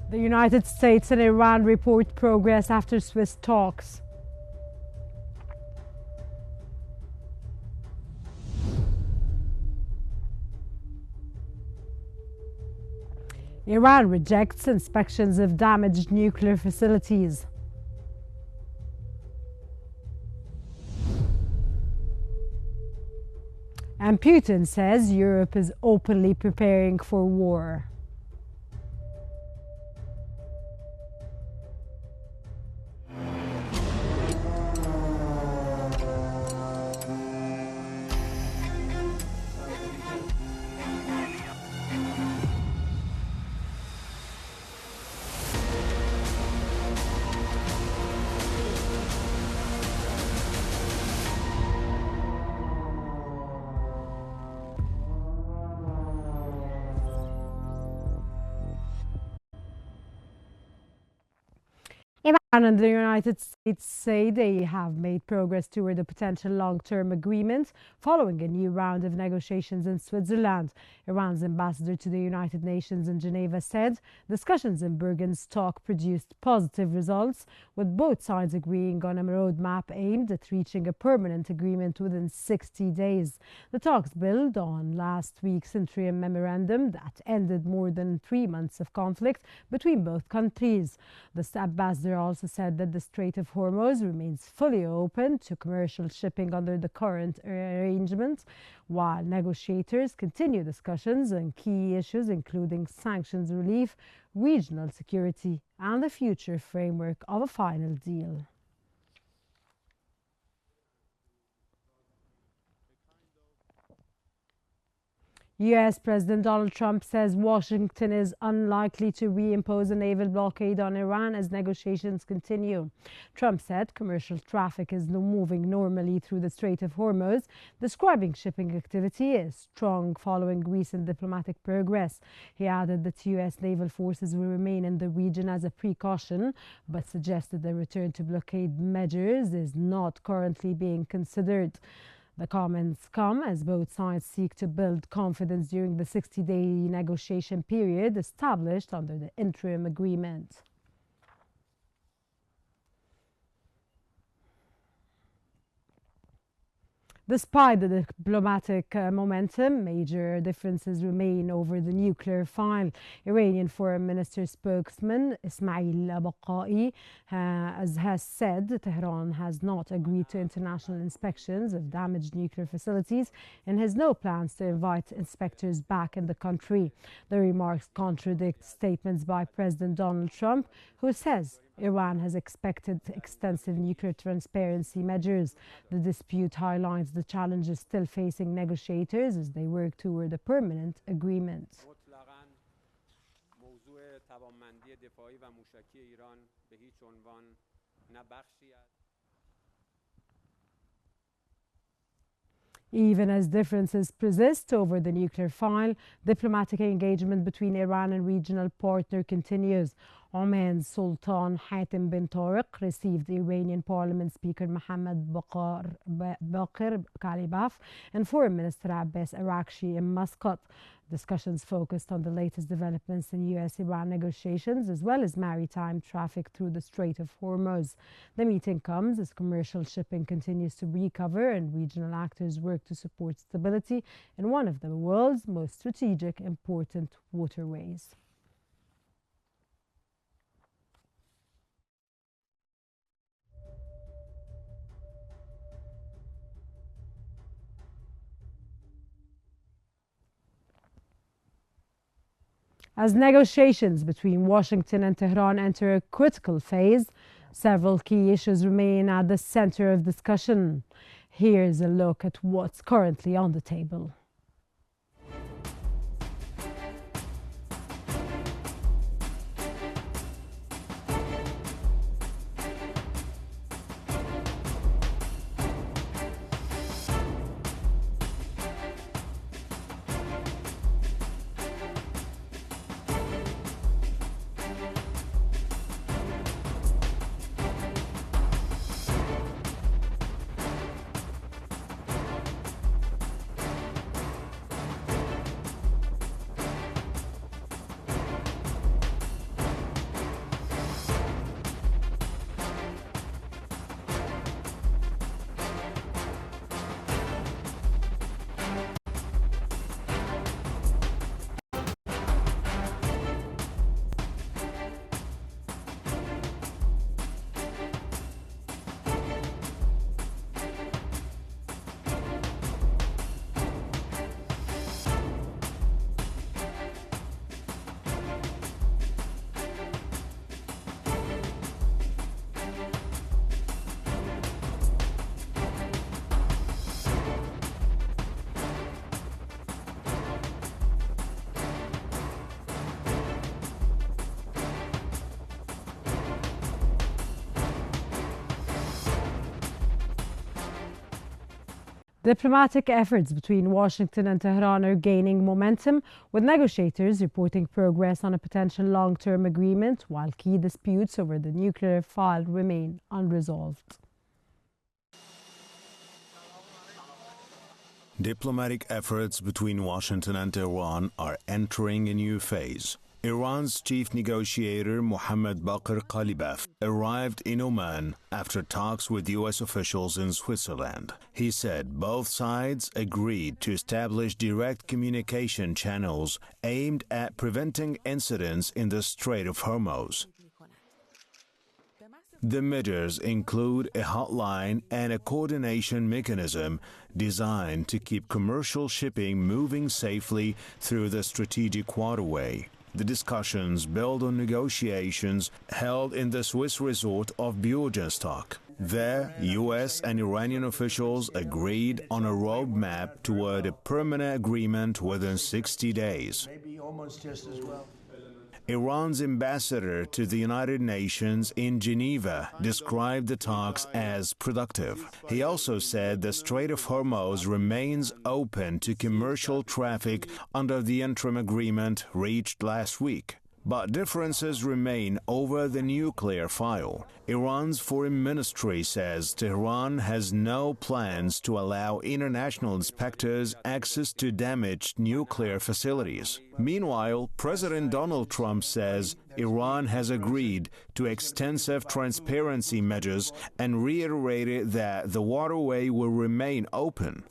The United States and Iran report progress after Swiss talks. Iran rejects inspections of damaged nuclear facilities. And Putin says Europe is openly preparing for war. Iran and the United States say they have made progress toward a potential long-term agreement following a new round of negotiations in Switzerland. Iran's ambassador to the United Nations in Geneva said discussions in Bergen's talk produced positive results, with both sides agreeing on a roadmap aimed at reaching a permanent agreement within 60 days. The talks build on last week's interim memorandum that ended more than 3 months of conflict between both countries. The ambassador also said that the Strait of Hormuz remains fully open to commercial shipping under the current arrangement, while negotiators continue discussions on key issues including sanctions relief, regional security, and the future framework of a final deal. U.S. President Donald Trump says Washington is unlikely to reimpose a naval blockade on Iran as negotiations continue. Trump said commercial traffic is moving normally through the Strait of Hormuz, describing shipping activity as strong following recent diplomatic progress. He added that U.S. naval forces will remain in the region as a precaution, but suggested a return to blockade measures is not currently being considered. The comments come as both sides seek to build confidence during the 60-day negotiation period established under the interim agreement. Despite the diplomatic momentum, major differences remain over the nuclear file. Iranian Foreign Minister spokesman Ismail Baqai has said Tehran has not agreed to international inspections of damaged nuclear facilities and has no plans to invite inspectors back in the country. The remarks contradict statements by President Donald Trump, who says Iran has expected extensive nuclear transparency measures. The dispute highlights the challenges still facing negotiators as they work toward a permanent agreement. Even as differences persist over the nuclear file, diplomatic engagement between Iran and regional partner continues. Oman's Sultan Hatem bin Tariq received Iranian Parliament Speaker Mohammad Baqir Kalibaf and Foreign Minister Abbas Araghchi in Muscat. Discussions focused on the latest developments in U.S.-Iran negotiations as well as maritime traffic through the Strait of Hormuz. The meeting comes as commercial shipping continues to recover and regional actors work to support stability in one of the world's most strategic, important waterways. As negotiations between Washington and Tehran enter a critical phase, several key issues remain at the center of discussion. Here's a look at what's currently on the table. Diplomatic efforts between Washington and Tehran are gaining momentum, with negotiators reporting progress on a potential long-term agreement, while key disputes over the nuclear file remain unresolved. Diplomatic efforts between Washington and Tehran are entering a new phase. Iran's chief negotiator Mohammad Baqir Qalibaf arrived in Oman after talks with U.S. officials in Switzerland. He said both sides agreed to establish direct communication channels aimed at preventing incidents in the Strait of Hormuz. The measures include a hotline and a coordination mechanism designed to keep commercial shipping moving safely through the strategic waterway. The discussions build on negotiations held in the Swiss resort of Bürgenstock. There, U.S. and Iranian officials agreed on a roadmap toward a permanent agreement within 60 days. Maybe almost just as well. Iran's ambassador to the United Nations in Geneva described the talks as productive. He also said the Strait of Hormuz remains open to commercial traffic under the interim agreement reached last week. But differences remain over the nuclear file. Iran's foreign ministry says Tehran has no plans to allow international inspectors access to damaged nuclear facilities. Meanwhile, President Donald Trump says Iran has agreed to extensive transparency measures and reiterated that the waterway will remain open.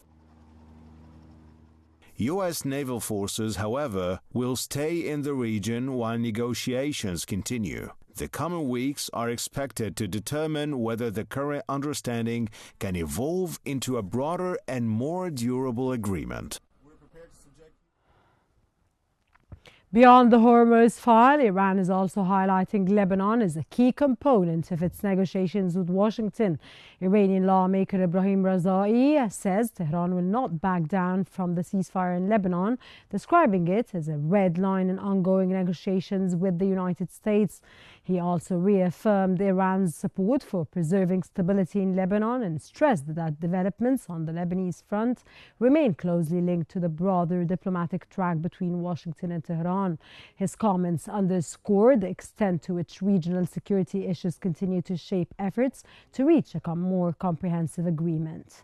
U.S. naval forces, however, will stay in the region while negotiations continue. The coming weeks are expected to determine whether the current understanding can evolve into a broader and more durable agreement. Beyond the Hormuz file, Iran is also highlighting Lebanon as a key component of its negotiations with Washington. Iranian lawmaker Ibrahim Razai says Tehran will not back down from the ceasefire in Lebanon, describing it as a red line in ongoing negotiations with the United States. He also reaffirmed Iran's support for preserving stability in Lebanon and stressed that developments on the Lebanese front remain closely linked to the broader diplomatic track between Washington and Tehran. His comments underscored the extent to which regional security issues continue to shape efforts to reach a more comprehensive agreement.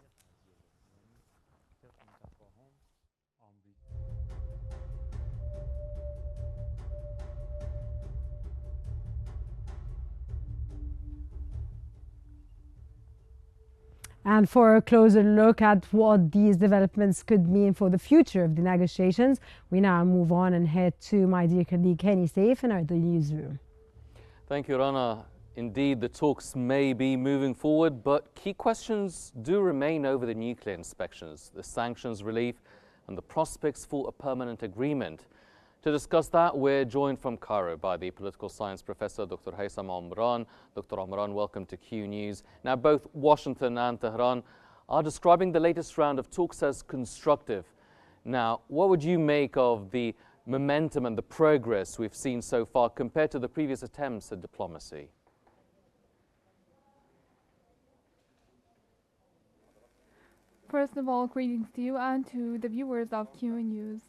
And for a closer look at what these developments could mean for the future of the negotiations, we now move on and head to my dear colleague Henny Saif in our newsroom. Thank you, Rana. Indeed, the talks may be moving forward, but key questions do remain over the nuclear inspections, the sanctions relief, and the prospects for a permanent agreement. To discuss that, we're joined from Cairo by the political science professor, Dr. Haitham Omran. Dr. Omran, welcome to Q News. Now, both Washington and Tehran are describing the latest round of talks as constructive. Now, what would you make of the momentum and the progress we've seen so far compared to the previous attempts at diplomacy? First of all, greetings to you and to the viewers of Q News.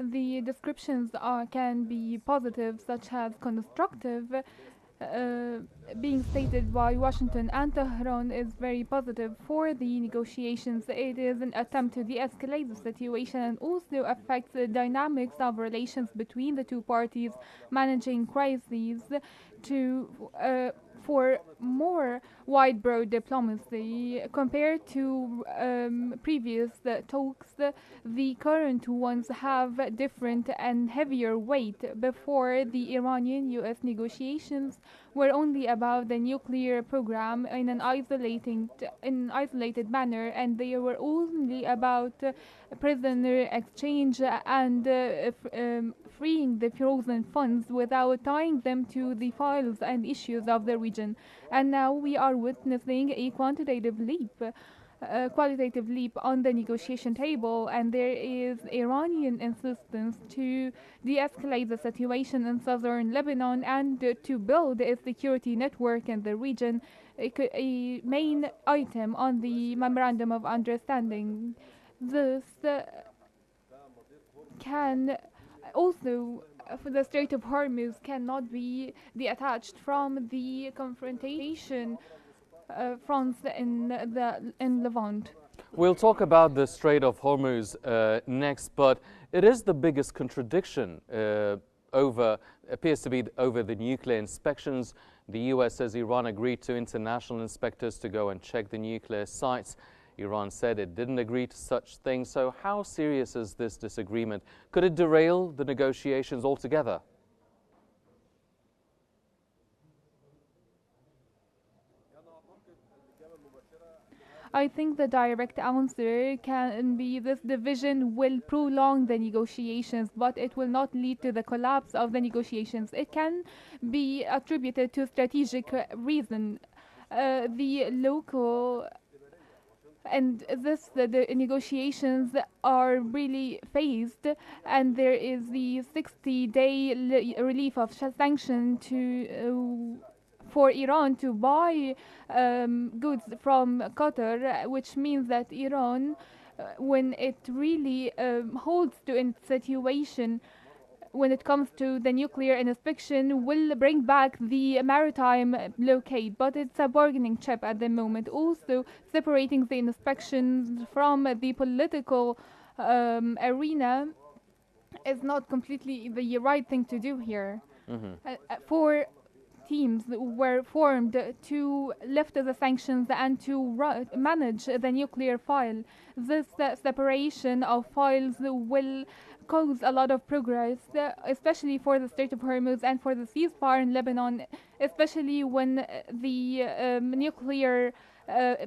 The descriptions can be positive, such as constructive. Being stated by Washington and Tehran is very positive for the negotiations. It is an attempt to de-escalate the situation and also affect the dynamics of relations between the two parties, managing crises for more wide broad diplomacy compared to previous talks. The current ones have different and heavier weight. Before, the Iranian-US negotiations were only about the nuclear program in an isolated manner, and they were only about prisoner exchange and freeing the frozen funds without tying them to the files and issues of the region. And now we are witnessing a quantitative leap. qualitative leap on the negotiation table, and there is Iranian insistence to de-escalate the situation in southern Lebanon and to build a security network in the region, a main item on the memorandum of understanding. This can also for the Strait of Hormuz cannot be detached from the confrontation fronts in Levant. We'll talk about the Strait of Hormuz next, but it is the biggest contradiction appears to be over the nuclear inspections. The US says Iran agreed to international inspectors to go and check the nuclear sites. Iran said it didn't agree to such things. So how serious is this disagreement? Could it derail the negotiations altogether? I think the direct answer can be this division will prolong the negotiations, but it will not lead to the collapse of the negotiations. It can be attributed to strategic reason. The local and the negotiations are really phased, and there is the 60-day relief of sanction for Iran to buy goods from Qatar, which means that Iran, when it really holds to its situation when it comes to the nuclear inspection, will bring back the maritime blockade, but it's a bargaining chip at the moment. Also, separating the inspections from the political arena is not completely the right thing to do here. Four teams were formed to lift the sanctions and to manage the nuclear file. This separation of files will cause a lot of progress, especially for the Strait of Hormuz and for the ceasefire in Lebanon, especially when the nuclear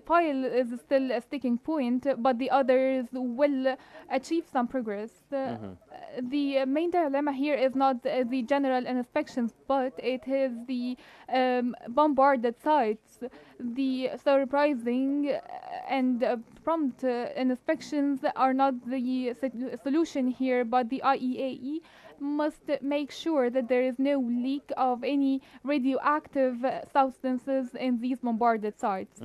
file is still a sticking point, but the others will achieve some progress. The main dilemma here is not the general inspections, but it is the bombarded sites. The surprising and prompt inspections are not the solution here, but the IAEA must make sure that there is no leak of any radioactive substances in these bombarded sites.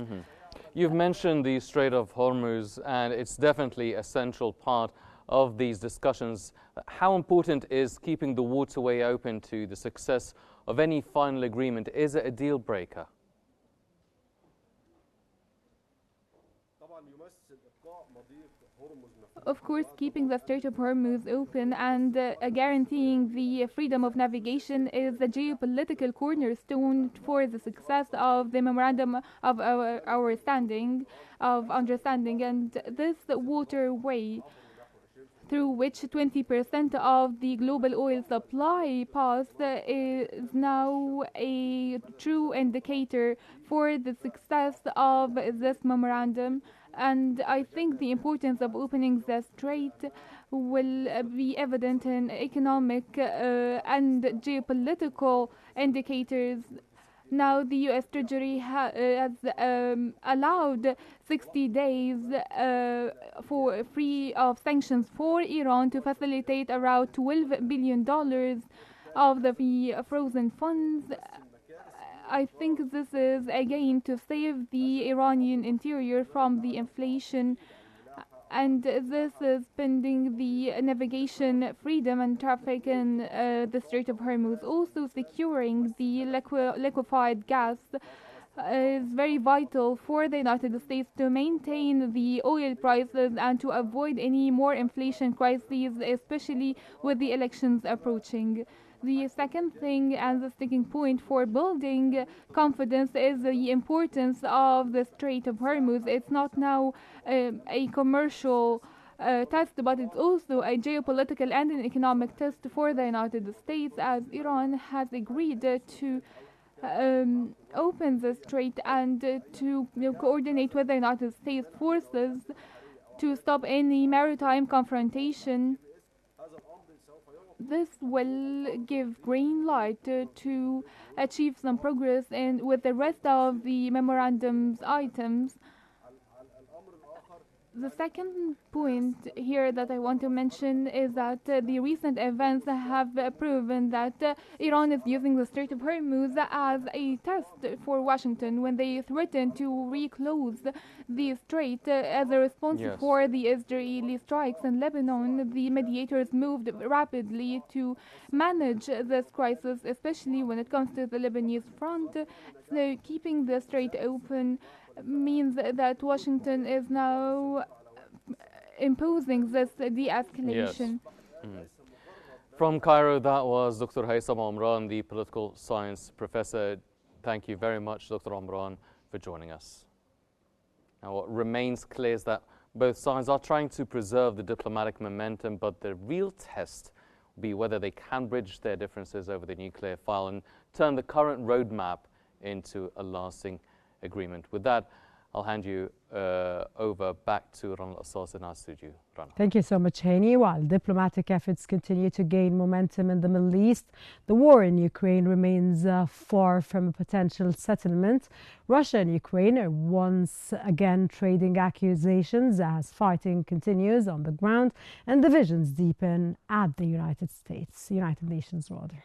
You've mentioned the Strait of Hormuz, and it's definitely a central part of these discussions. How important is keeping the waterway open to the success of any final agreement? Is it a deal breaker? Of course, keeping the Strait of Hormuz open and guaranteeing the freedom of navigation is the geopolitical cornerstone for the success of the memorandum of our understanding. And this waterway, through which 20% of the global oil supply passed, is now a true indicator for the success of this memorandum. And I think the importance of opening the strait will be evident in economic and geopolitical indicators. Now the U.S. Treasury has allowed 60 days for free of sanctions for Iran to facilitate around $12 billion of the frozen funds. I think this is again to save the Iranian interior from the inflation, and this is pending the navigation freedom and traffic in the Strait of Hormuz. Also, securing the liquefied gas is very vital for the United States to maintain the oil prices and to avoid any more inflation crises, especially with the elections approaching. The second thing and the sticking point for building confidence is the importance of the Strait of Hormuz. It's not now a commercial test, but it's also a geopolitical and an economic test for the United States, as Iran has agreed to open the strait and to coordinate with the United States forces to stop any maritime confrontation. This will give green light to achieve some progress with the rest of the memorandum's items. The second point here that I want to mention is that the recent events have proven that Iran is using the Strait of Hormuz as a test for Washington when they threatened to reclose the strait as a response for the Israeli strikes in Lebanon. The mediators moved rapidly to manage this crisis, especially when it comes to the Lebanese front. So keeping the strait open means that Washington is now imposing this de-escalation. Yes. From Cairo, that was Dr. Haitham Omran, the political science professor. Thank you very much, Dr. Omran, for joining us. Now, what remains clear is that both sides are trying to preserve the diplomatic momentum, but the real test will be whether they can bridge their differences over the nuclear file and turn the current roadmap into a lasting agreement. With that, I'll hand you over back to Rana Assas in our studio. Rana. Thank you so much, Hani. While diplomatic efforts continue to gain momentum in the Middle East, the war in Ukraine remains far from a potential settlement. Russia and Ukraine are once again trading accusations as fighting continues on the ground and divisions deepen at the United Nations rather.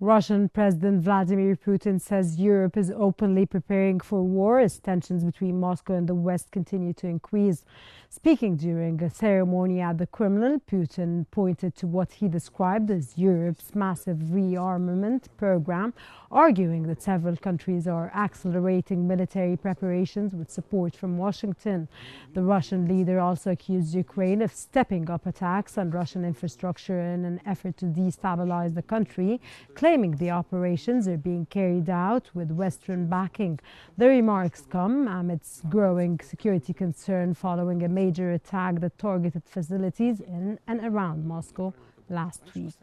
Russian President Vladimir Putin says Europe is openly preparing for war as tensions between Moscow and the West continue to increase. Speaking during a ceremony at the Kremlin, Putin pointed to what he described as Europe's massive rearmament program, arguing that several countries are accelerating military preparations with support from Washington. The Russian leader also accused Ukraine of stepping up attacks on Russian infrastructure in an effort to destabilize the country, claiming the operations are being carried out with Western backing. The remarks come amidst growing security concern following a major attack that targeted facilities in and around Moscow last week.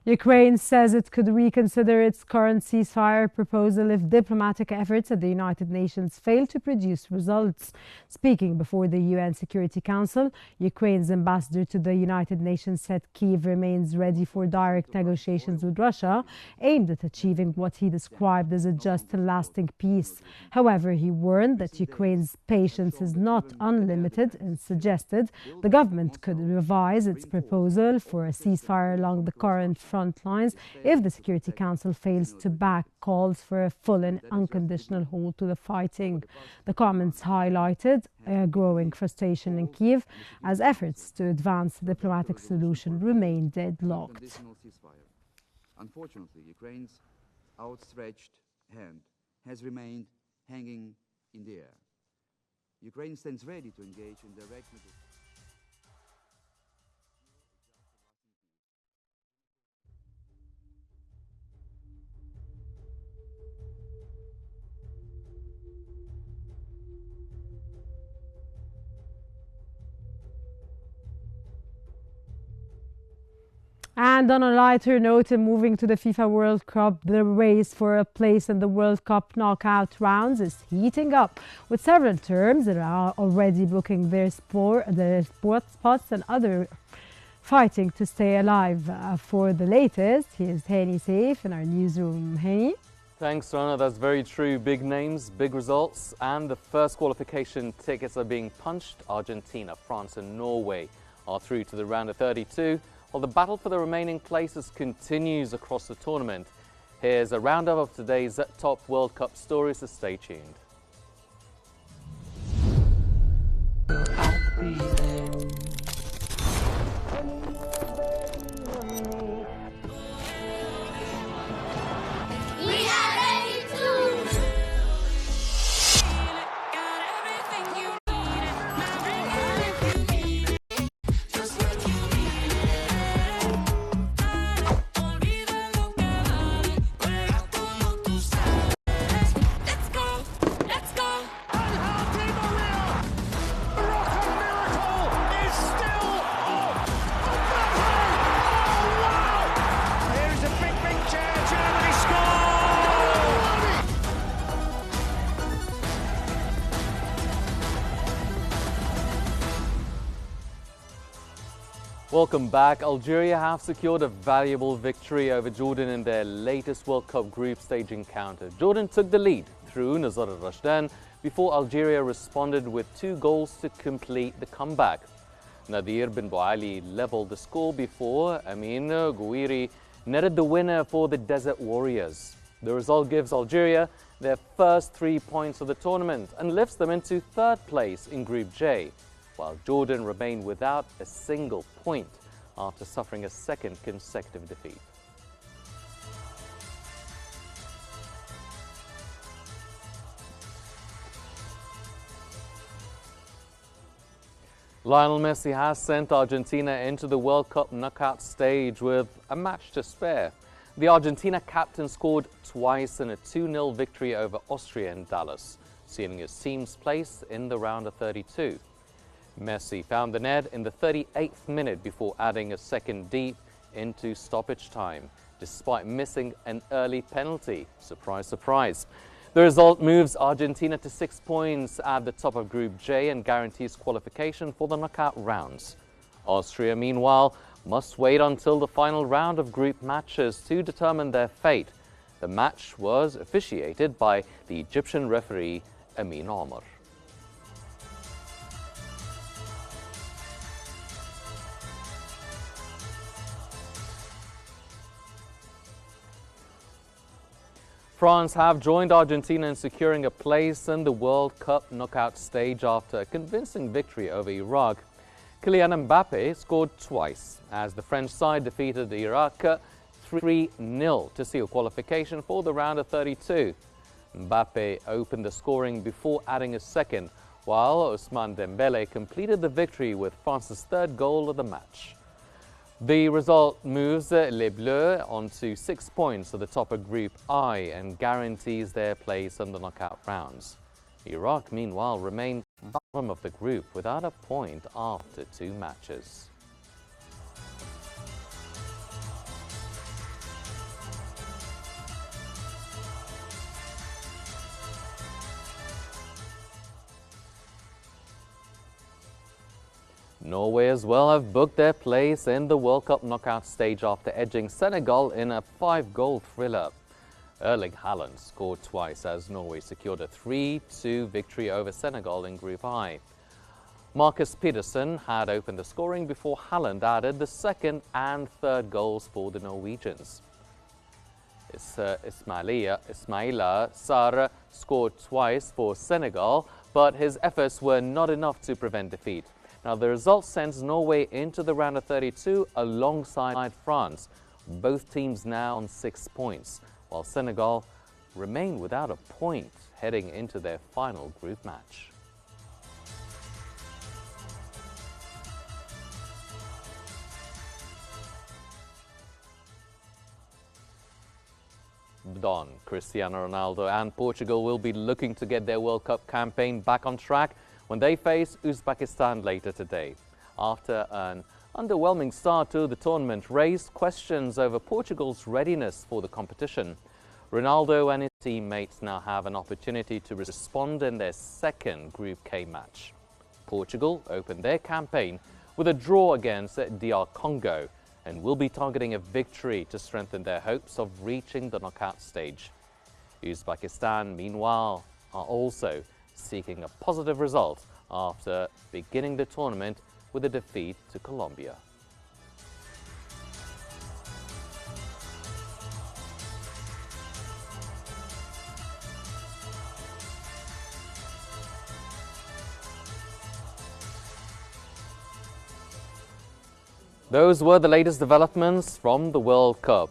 Ukraine says it could reconsider its current ceasefire proposal if diplomatic efforts at the United Nations fail to produce results. Speaking before the UN Security Council, Ukraine's ambassador to the United Nations said Kyiv remains ready for direct negotiations with Russia, aimed at achieving what he described as a just and lasting peace. However, he warned that Ukraine's patience is not unlimited and suggested the government could revise its proposal for a ceasefire along the current front lines if the Security Council fails to back calls for a full and unconditional halt to the fighting. The comments highlighted a growing frustration in Kyiv as efforts to advance a diplomatic solution remain deadlocked. Unfortunately, Ukraine's outstretched hand has remained hanging in the air. Ukraine stands ready to engage in direct negotiations. And on a lighter note, and moving to the FIFA World Cup, the race for a place in the World Cup knockout rounds is heating up, with several teams that are already booking their sport spots and other fighting to stay alive. For the latest, here's Hani Saif in our newsroom. Hani? Thanks, Rana. That's very true. Big names, big results, and the first qualification tickets are being punched. Argentina, France and Norway are through to the round of 32, while the battle for the remaining places continues across the tournament. Here's a roundup of today's top World Cup stories, so stay tuned. Welcome back. Algeria have secured a valuable victory over Jordan in their latest World Cup group stage encounter. Jordan took the lead through Nazar al-Rashdan before Algeria responded with 2 goals to complete the comeback. Nadir bin Bouali leveled the score before Amin Gouiri netted the winner for the Desert Warriors. The result gives Algeria their first 3 points of the tournament and lifts them into 3rd place in Group J, while Jordan remained without a single point after suffering a 2nd consecutive defeat. Lionel Messi has sent Argentina into the World Cup knockout stage with a match to spare. The Argentina captain scored twice in a 2-0 victory over Austria in Dallas, sealing his team's place in the round of 32. Messi found the net in the 38th minute before adding a 2nd deep into stoppage time, despite missing an early penalty. Surprise, surprise. The result moves Argentina to 6 points at the top of Group J and guarantees qualification for the knockout rounds. Austria, meanwhile, must wait until the final round of group matches to determine their fate. The match was officiated by the Egyptian referee Amin Omar. France have joined Argentina in securing a place in the World Cup knockout stage after a convincing victory over Iraq. Kylian Mbappe scored twice as the French side defeated Iraq 3-0 to seal qualification for the round of 32. Mbappe opened the scoring before adding a 2nd, while Ousmane Dembele completed the victory with France's 3rd goal of the match. The result moves Les Bleus onto 6 points at the top of Group I and guarantees their place in the knockout rounds. Iraq, meanwhile, remain bottom of the group without a point after 2 matches. Norway as well have booked their place in the World Cup knockout stage after edging Senegal in a 5-goal thriller. Erling Haaland scored twice as Norway secured a 3-2 victory over Senegal in Group I. Marcus Pedersen had opened the scoring before Haaland added the 2nd and 3rd goals for the Norwegians. Ismaila Sarr scored twice for Senegal, but his efforts were not enough to prevent defeat. Now, the result sends Norway into the round of 32 alongside France. Both teams now on 6 points, while Senegal remain without a point heading into their final group match. Don, Cristiano Ronaldo and Portugal will be looking to get their World Cup campaign back on track when they face Uzbekistan later today. After an underwhelming start to the tournament raised questions over Portugal's readiness for the competition, Ronaldo and his teammates now have an opportunity to respond in their 2nd Group K match. Portugal opened their campaign with a draw against DR Congo and will be targeting a victory to strengthen their hopes of reaching the knockout stage. Uzbekistan, meanwhile, are also seeking a positive result after beginning the tournament with a defeat to Colombia. Those were the latest developments from the World Cup.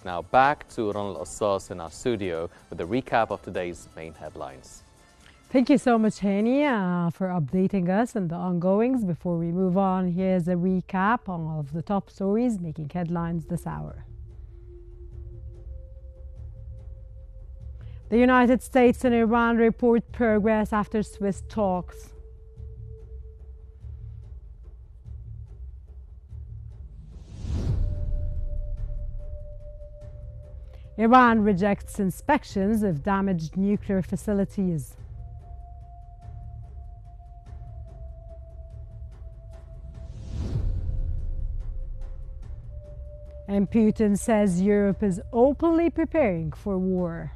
Now back to Ronald Assas in our studio with a recap of today's main headlines. Thank you so much, Hani, for updating us on the ongoings. Before we move on, here's a recap of the top stories making headlines this hour. The United States and Iran report progress after Swiss talks. Iran rejects inspections of damaged nuclear facilities. And Putin says Europe is openly preparing for war.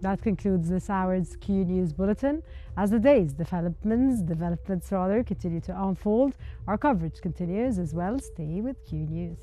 That concludes this hour's Q News Bulletin. As the day's developments continue to unfold, our coverage continues as well. Stay with Q News.